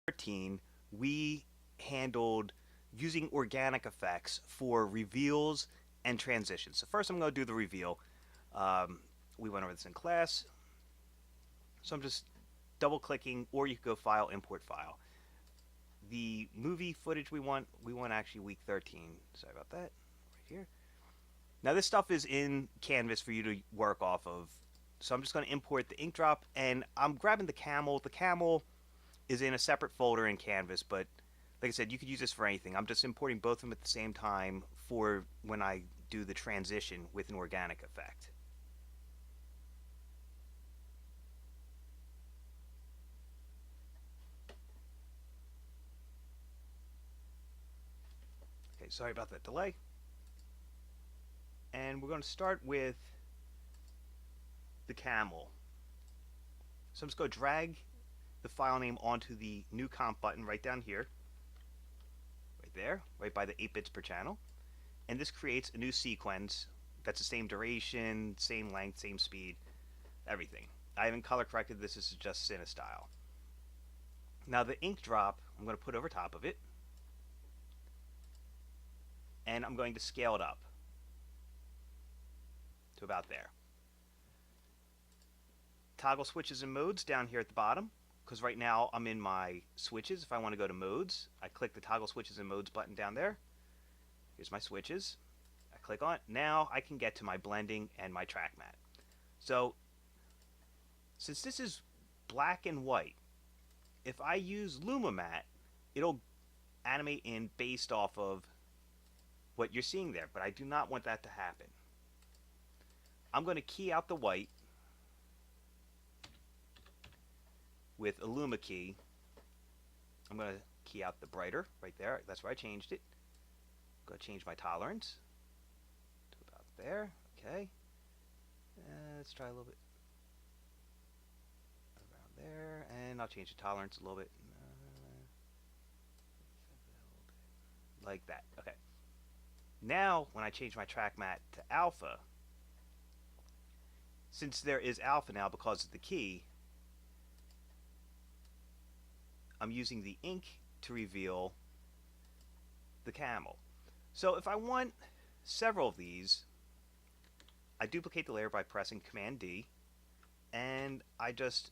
13, we handled using organic effects for reveals and transitions. So first I'm going to do the reveal. We went over this in class. So I'm just double clicking, or you could go File, Import File. The movie footage we want actually week 13. Sorry about that. Right here. Now this stuff is in Canvas for you to work off of. So I'm just going to import the ink drop, and I'm grabbing the camel. The camel is in a separate folder in Canvas, but like I said, you could use this for anything. I'm just importing both of them at the same time for when I do the transition with an organic effect. Okay, sorry about that delay. And we're going to start with the camel. So I'm just going to drag the file name onto the new comp button right down here, right there, right by the 8 bits per channel. And this creates a new sequence that's the same duration, same length, same speed, everything. I haven't color corrected this is just CineStyle. Now the ink drop I'm going to put over top of it, and I'm going to scale it up to about there. Toggle switches and modes down here at the bottom, because right now I'm in my switches. If I want to go to modes, I click the toggle switches and modes button down there. Here's my switches. I click on it. Now I can get to my blending and my track mat. So since this is black and white, if I use LumaMat, it'll animate in based off of what you're seeing there, but I do not want that to happen. I'm going to key out the white with a Luma key. I'm going to key out the brighter right there. That's where I changed it. I'm going to change my tolerance to about there. Okay. Let's try a little bit around there, and I'll change the tolerance a little bit. Like that. Okay. Now, when I change my track mat to alpha, since there is alpha now because of the key, I'm using the ink to reveal the camel. So if I want several of these, I duplicate the layer by pressing Command D, and I just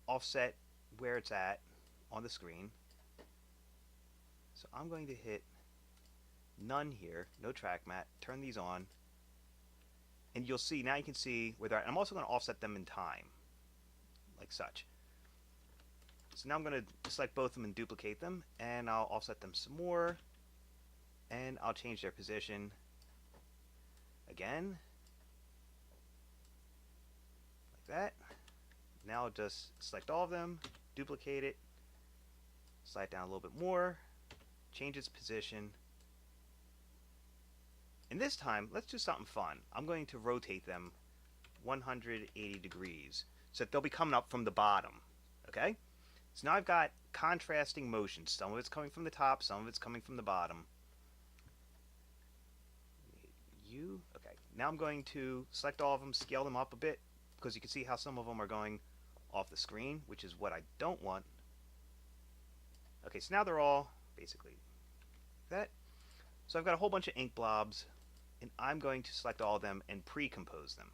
offset where it's at on the screen. So I'm going to hit none here, no track mat, turn these on, and you'll see, now you can see where they're at. I'm also going to offset them in time, like such. So now I'm going to select both of them and duplicate them, and I'll offset them some more, and I'll change their position again, like that. Now I'll just select all of them, duplicate it, slide down a little bit more, change its position, and this time let's do something fun. I'm going to rotate them 180 degrees so that they'll be coming up from the bottom. Okay? So now I've got contrasting motions. Some of it's coming from the top, some of it's coming from the bottom. Okay. Now I'm going to select all of them, scale them up a bit, because you can see how some of them are going off the screen, which is what I don't want. Okay, so now they're all basically that. So I've got a whole bunch of ink blobs, and I'm going to select all of them and pre-compose them.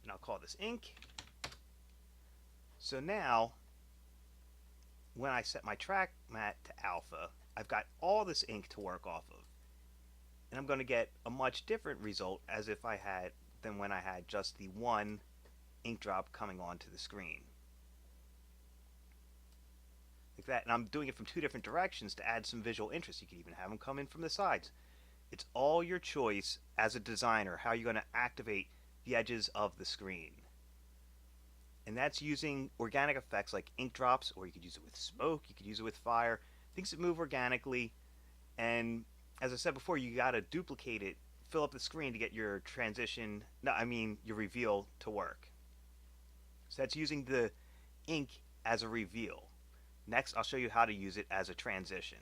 And I'll call this ink. So now, when I set my track mat to alpha, I've got all this ink to work off of. And I'm going to get a much different result as if I had than when I had just the one ink drop coming onto the screen. Like that. And I'm doing it from two different directions to add some visual interest. You can even have them come in from the sides. It's all your choice as a designer how you're going to activate the edges of the screen. And that's using organic effects like ink drops, or you could use it with smoke, you could use it with fire, things that move organically. And as I said before, you got to duplicate it, fill up the screen to get your transition, your reveal to work. So that's using the ink as a reveal. Next, I'll show you how to use it as a transition.